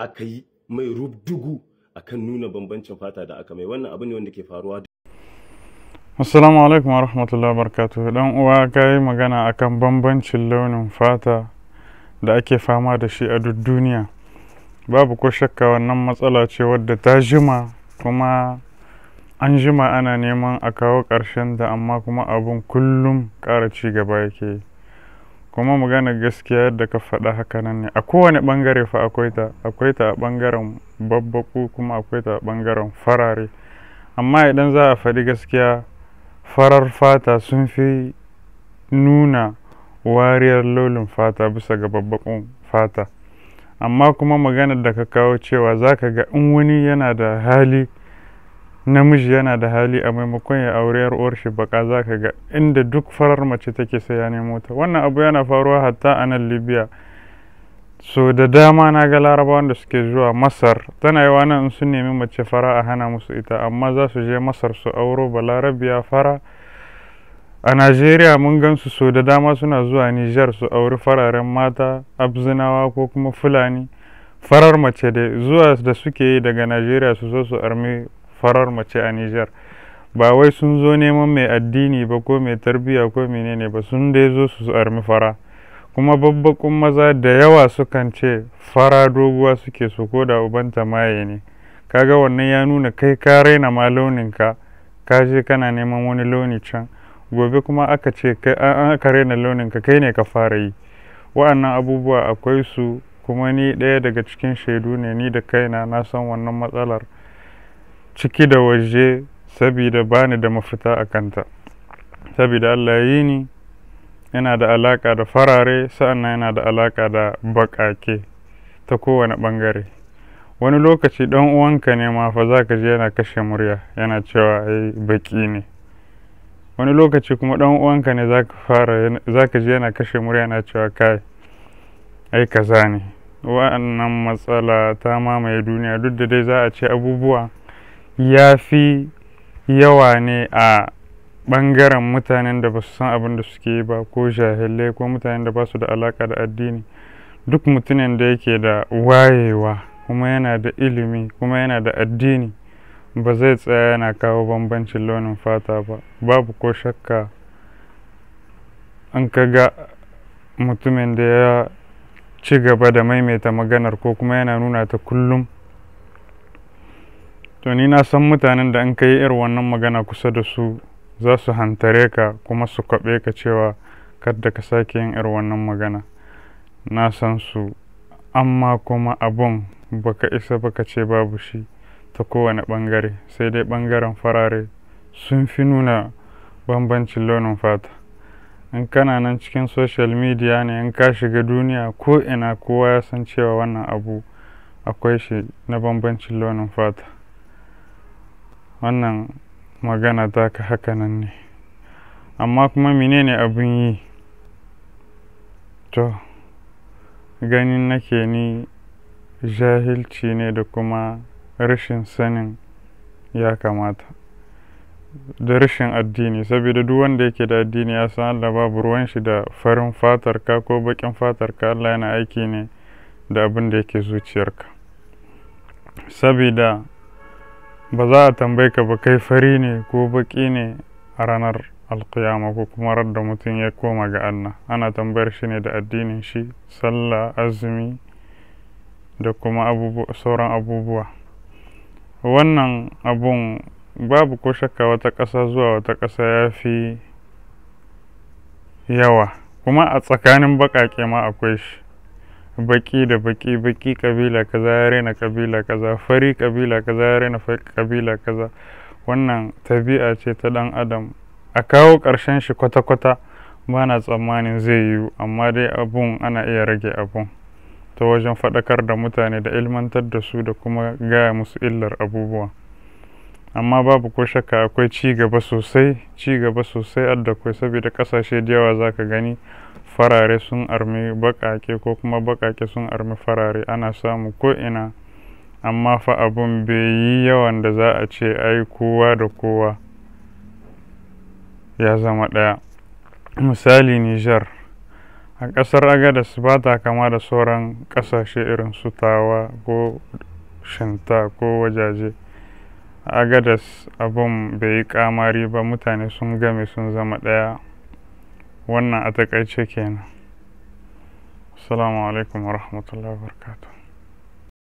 aka yi mai rubdugu akan nuna bambancin fata da aka mai. Wannan abu ne wanda ke faruwa. Assalamu alaikum wa rahmatullahi wa barakatuhu. Dan uwa ka yi magana akan bambancin launin fata da ake fama da shi a duk duniya. Babu ko shakka wannan matsala ce wadda ta jima, kuma an jima ana neman a kawo ƙarshen da, amma kuma abun kullum ƙara ci gaba yake yi. Kuma magana gaskiya yadda ka faɗa haka nan ne, a kowane ɓangare fa akwai ta a ɓangaren babbaku, kuma akwai ta a ɓangaren farare. Amma idan za a faɗi gaskiya, farar fata sun fi nuna wariyar launin fata bisa ga babbakun fata. Amma kuma maganar da ka kawo cewa za ka ga in wani yana da hali, namiji yana da hali, a maimakon ya aure yar uwar shi baka, za ka ga inda duk farar mace take sai ya nemo ta. Wannan abu yana faruwa hatta a nan Libya. So da dama na ga larabawan da suke zuwa Masar, tana yiwa nan in sun nemi mace fara a hana musu ita, amma za su je Masar su auro balarabiya fara. A Najeriya mun gan su so da dama suna zuwa Nijar su auri fararen mata, Abzinawa ko kuma Fulani. Farar mace da zuwa da suke yi daga Najeriya su zo su armi farar mace a Nijar, ba wai sun zo neman mai addini ba ko mai tarbiyya ko menene ba, sun dai zo su armi fara. Kuma babbakun maza da yawa sukan ce fara doguwa suke so, ko da ubanta maye ne. Kaga wannan ya nuna kai ka raina ma launinka, ka je kana neman wani launi can, gobe kuma aka ce kai aka raina launinka, kai ne ka fara yi. Wa'annan abubuwa akwai su, kuma ni ɗaya daga cikin shaidu ne, ni da kaina na san wannan matsalar ciki da waje, sabida bani da mafita a kanta. Sabida Allah ya yi ni, yana da alaƙa da farare, sa'annan yana da alaƙa da baƙaƙe ta kowane ɓangare. Wani lokaci ɗan uwanka ne ma fa za ka ji yana kashe murya, yana cewa ai baƙi ne. Wani lokaci kuma ɗan uwanka ne za ka ji yana kashe murya, yana cewa kai ai kaza ne. Wa'annan matsala ta mamaye duniya, duk da dai za a ce abubuwa ya fi yawa ne a ɓangaren mutanen da ba su san abin da suke yi ba, ko jahilai, ko mutanen da ba su da alaƙa da addini. Duk mutumin da yake da wayewa, kuma yana da ilimi, kuma yana da addini, ba zai tsaya yana kawo bambancin launin fata ba. Babu ko shakka an ka ga mutumin da ya ci gaba da maimaita maganar, ko kuma yana nuna ta kullum, to ni na san mutanen da an ka yi irin wannan magana kusa da su za su hantare ka, kuma su kwaɓe ka cewa kadda ka sake yin irin wannan magana. Na san su, amma kuma abun baka isa baka ce babu shi ta kowane ɓangare, sai dai ɓangaren farare sun fi nuna bambancin launin fata. In kana nan cikin social media ne, in ka shiga duniya ko ina, kowa ya san cewa wannan abu akwai shi na bambancin launin fata. Wannan magana ta ka haka nan ne, amma kuma menene abin yi? To ganin nake ni jahilci ne da kuma rashin sanin ya kamata, da rashin addini. Saboda duk wanda yake da addini ya san Allah babu ruwan shi da farin fatarka ko baƙin fatarka. Allah yana aiki ne da abin da yake zuciyarka. Saboda ba za a tambaye ka ba kai fari ne ko baƙi ne a ranar alƙiyama, ko kuma da mutum ya koma ga Allah. Ana tambayar shi ne da addinin shi, sallah, azumi da kuma sauran abubuwa. Wannan abun babu ko shakka wata ƙasa zuwa wata ƙasa ya fi yawa, kuma a tsakanin baƙaƙe ma akwai shi. Baƙi da baƙi, baƙi ƙabila kaza ya raina ƙabila kaza, fari ƙabila kaza ya raina ƙabila kaza. Wannan tabi'a ce ta ɗan adam. A kawo ƙarshen shi kwata-kwata ba na tsammanin zai yiwu, amma dai abun ana iya rage abun ta wajen faɗakar da mutane da ilmantar da su, da kuma gaya musu illar abubuwa. Amma babu ko shakka akwai ci gaba sosai adda kwai, saboda ƙasashe da yawa za ka gani farare sun armi baƙaƙe, ko kuma baƙaƙe sun armi farare, ana samu ko ina. Amma fa abun bai yi yawan da za a ce ai kowa da kowa ya zama ɗaya. Misali Nijar, a ƙasar agadas ba ta kama da sauran ƙasashe irin su tawa ko shinta ko wajaje. A agadas abun bai yi ƙamari ba, mutane sun game sun zama ɗaya. Wannan a taƙaice kenan. Assalamu alaikum wa rahmatullahi wa barakatuh.